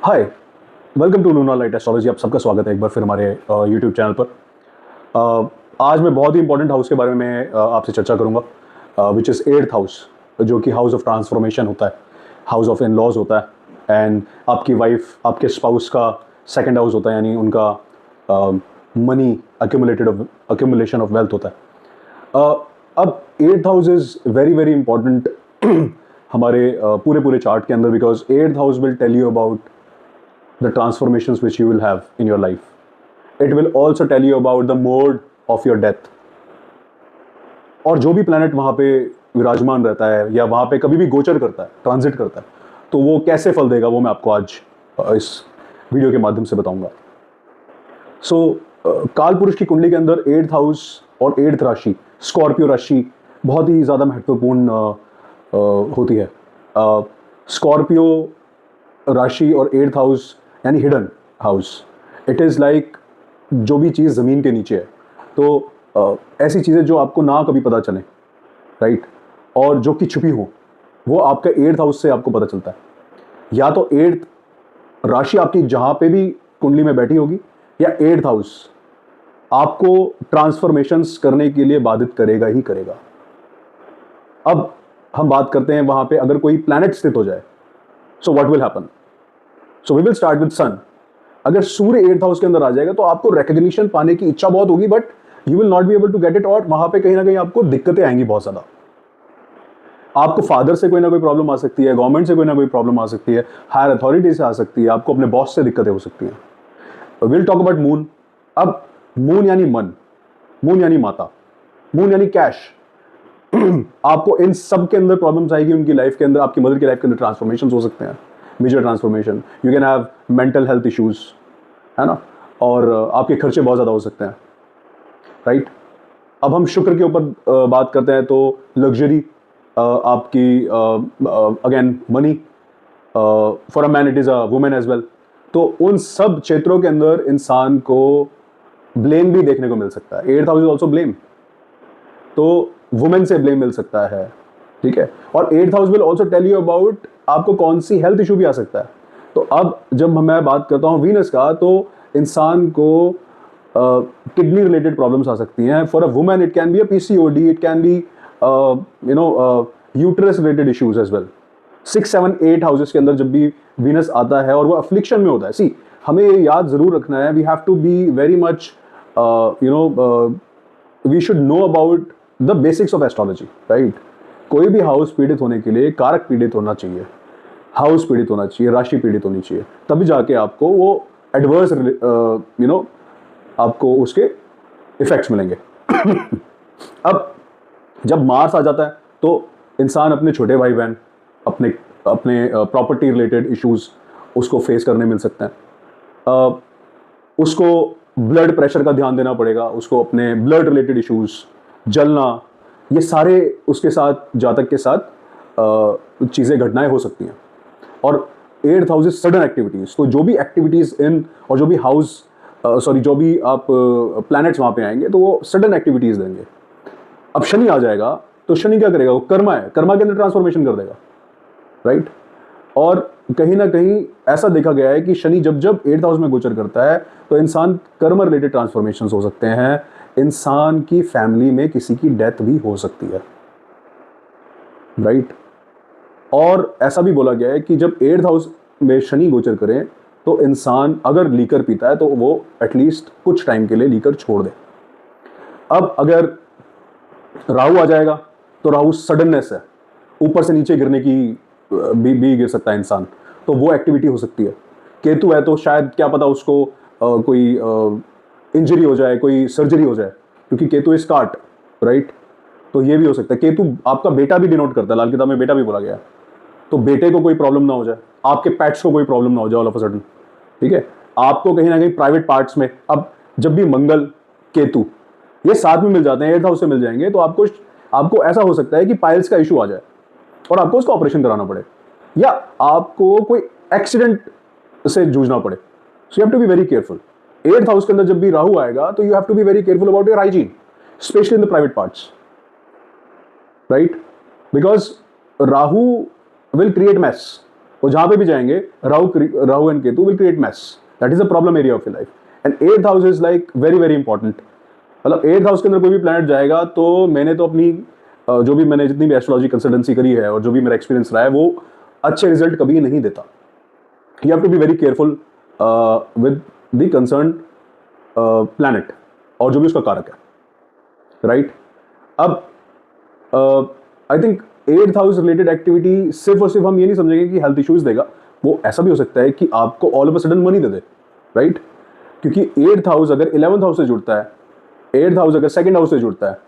Hi, welcome to Luna Light Astrology. आप सबका स्वागत है एक बार फिर हमारे यूट्यूब चैनल पर। आज मैं बहुत ही इंपॉर्टेंट हाउस के बारे में आपसे चर्चा करूंगा, विच इज़ एट्थ हाउस, जो कि हाउस ऑफ ट्रांसफॉर्मेशन होता है, हाउस ऑफ इन लॉज होता है, एंड आपकी वाइफ, आपके स्पाउस का सेकेंड हाउस होता है, यानी उनका मनी अक्यूमुलेशन ऑफ वेल्थ होता है। अब eighth house is very very important हमारे पूरे चार्ट के अंदर, because eighth house will tell you about the transformations which you will have in your life. It will also tell you about the mode of your death. और जो भी planet वहाँ पे विराजमान रहता है या वहाँ पे कभी भी गोचर करता है, ट्रांजिट करता है, तो वो कैसे फल देगा वो मैं आपको आज इस वीडियो के माध्यम से बताऊंगा। काल पुरुष की कुंडली के अंदर एट्थ हाउस और एट्थ राशि, स्कॉर्पियो राशि बहुत ही ज़्यादा महत्वपूर्ण होती है। स्कॉर्पियो राशि और एट्थ हाउस यानी hidden house, it is like जो भी चीज़ ज़मीन के नीचे है, तो ऐसी चीज़ें जो आपको ना कभी पता चले, राइट, और जो कि छुपी हो, वो आपका एट्थ हाउस से आपको पता चलता है। या तो एट्थ राशि आपकी जहाँ पे भी कुंडली में बैठी होगी, या एट्थ हाउस आपको ट्रांसफॉर्मेशंस करने के लिए बाधित करेगा ही करेगा। अब हम बात करते हैं वहाँ पे अगर कोई प्लैनेट स्थित हो जाए, so what will happen. So we will start with sun. अगर सूर्य एट्थ हाउस के अंदर आ जाएगा तो आपको रिकग्निशन पाने की इच्छा बहुत होगी, but you will not be able to get it, और वहां पे कहीं ना कहीं आपको दिक्कतें आएंगी बहुत ज्यादा। आपको फादर से कोई ना कोई प्रॉब्लम आ सकती है, गवर्नमेंट से कोई ना कोई प्रॉब्लम आ सकती है, हायर अथॉरिटी से आ सकती है, आपको अपने बॉस से दिक्कतें हो सकती हैं। Will talk about moon. अब मून यानी मन, मून यानी माता, मून यानी कैश। आपको इन सब के अंदर प्रॉब्लम्स आएगी उनकी लाइफ के अंदर, आपकी मदर की लाइफ के अंदर ट्रांसफॉर्मेशन हो सकते हैं, major transformation. You can have mental health issues, है ना, और आपके खर्चे बहुत ज़्यादा हो सकते हैं, राइट। अब हम शुक्र के ऊपर बात करते हैं तो लग्जरी, आपकी again money, for a man it is a women as well. तो उन सब क्षेत्रों के अंदर इंसान को ब्लेम भी देखने को मिल सकता है। Eighth house is also blame, तो वुमेन से ब्लेम मिल सकता है, ठीक है। और eighth house will also tell you about आपको कौन सी हेल्थ इशू भी आ सकता है। तो अब जब मैं बात करता हूँ वीनस का, तो इंसान को किडनी रिलेटेड प्रॉब्लम्स आ सकती हैं। For a women it can be a PCOD, it can be uterus related issues as well. 6, 7, 8 houses के अंदर जब भी वीनस आता है और वो अफ्लिक्शन में होता है, सी हमें ये याद जरूर रखना है, we have to be very much we should know about the basics of astrology, right. कोई भी हाउस पीड़ित होने के लिए कारक पीड़ित होना चाहिए, हाउस पीड़ित होना चाहिए, राशि पीड़ित होनी चाहिए, तभी जाके आपको वो एडवर्स आपको उसके इफेक्ट्स मिलेंगे। अब जब मार्स आ जाता है तो इंसान अपने छोटे भाई बहन, अपने अपने प्रॉपर्टी रिलेटेड इश्यूज उसको फेस करने मिल सकते हैं। उसको ब्लड प्रेशर का ध्यान देना पड़ेगा, उसको अपने ब्लड रिलेटेड इश्यूज, जलना, ये सारे उसके साथ, जातक के साथ चीज़ें, घटनाएं हो सकती हैं। और eighth house is sudden activities, तो जो भी एक्टिविटीज इन और जो भी हाउस जो भी आप प्लैनेट्स वहाँ पे आएंगे तो वो सडन एक्टिविटीज देंगे। अब शनि आ जाएगा तो शनि क्या करेगा, वो कर्मा है, कर्मा के अंदर ट्रांसफॉर्मेशन कर देगा, राइट। और कहीं ना कहीं ऐसा देखा गया है कि शनि जब जब एट्थ हाउस में गोचर करता है तो इंसान कर्म रिलेटेड ट्रांसफॉर्मेशन हो सकते हैं, इंसान की फैमिली में किसी की डेथ भी हो सकती है, राइट। और ऐसा भी बोला गया है कि जब एट्थ हाउस में शनि गोचर करें तो इंसान अगर लीकर पीता है तो वो एटलीस्ट कुछ टाइम के लिए लीकर छोड़ दे। अब अगर राहु आ जाएगा तो राहु सडननेस है, ऊपर से नीचे गिरने की भी गिर सकता है इंसान, तो वो एक्टिविटी हो सकती है। केतु है तो शायद क्या पता उसको कोई इंजरी हो जाए, कोई सर्जरी हो जाए, क्योंकि केतु इज काट, राइट। तो ये भी हो सकता है। केतु आपका बेटा भी डिनोट करता है, लाल किताब में बेटा भी बोला गया है, तो बेटे को कोई प्रॉब्लम ना हो जाए, आपके पेट्स को कोई प्रॉब्लम ना हो जाए ऑल ऑफ अ सडन, ठीक है। आपको कहीं ना कहीं प्राइवेट पार्ट्स में, अब जब भी मंगल केतु ये साथ में मिल जाते हैं, एट्थ हाउस से मिल जाएंगे, तो आपको ऐसा हो सकता है कि पाइल्स का इशू आ जाए और आपको उसका ऑपरेशन कराना पड़े, या आपको कोई एक्सीडेंट से जूझना पड़े। So you have to be very careful. Eighth house के अंदर जब भी राहु आएगा तो you have to be very careful about your hygiene, specially in the private parts, right, because Rahu will create mess, वो जहां पे भी जाएंगे, Rahu and Ketu will create mess. That is a problem area of your life. And 8th house is like very very important. मतलब 8th house के अंदर कोई भी प्लैनेट जाएगा तो मैंने तो अपनी जो भी मैंने जितनी भी एस्ट्रोलॉजी कंसल्टेंसी करी है और जो भी मेरा एक्सपीरियंस रहा है, वो अच्छे रिजल्ट कभी नहीं देता. You have to be very careful with the concern planet और जो भी उसका कारक है, राइट. अब I think 8th house related activity सिर्फ और सिर्फ हम ये नहीं समझेंगे कि हेल्थ इश्यूज देगा. वो ऐसा भी हो सकता है कि आपको all of a sudden money they they, right. क्योंकि 8th हाउस अगर 11th हाउस से जुड़ता है, 8th हाउस अगर 2nd हाउस से जुड़ता है,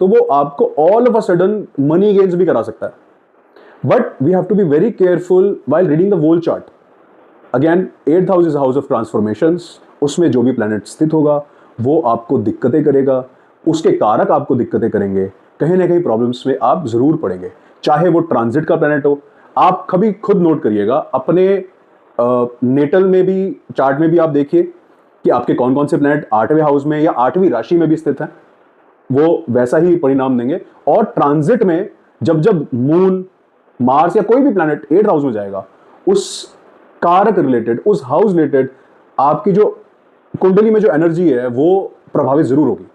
तो वो आपको all of a sudden money gains भी करा सकता है. But we have to be very careful while reading the whole chart. Again 8th house is house of transformations. उसमें जो भी प्लैनेट स्थित होगा वो आपको दिक्कतें करेगा, उसके कारक आपको दिक्कतें करेंगे, कहीं ना कहीं प्रॉब्लम्स में आप जरूर पड़ेंगे. चाहे वो ट्रांजिट का प्लैनेट हो. आप कभी खुद नोट करिएगा अपने नेटल में भी, चार्ट में भी आप देखिए कि आपके कौन कौन से प्लैनेट 8वें हाउस में या 8वीं राशि में भी स्थित हैं. वो वैसा ही परिणाम देंगे. और ट्रांजिट में जब जब मून, मार्स या कोई भी प्लैनेट 8th हाउस में जाएगा, उस कारक रिलेटेड, उस हाउस रिलेटेड आपकी जो कुंडली में जो एनर्जी है वो प्रभावित जरूर होगी.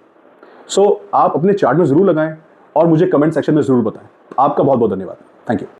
सो आप अपने चार्ट में जरूर लगाएं और मुझे कमेंट सेक्शन में जरूर बताएं. आपका बहुत बहुत धन्यवाद. Thank you.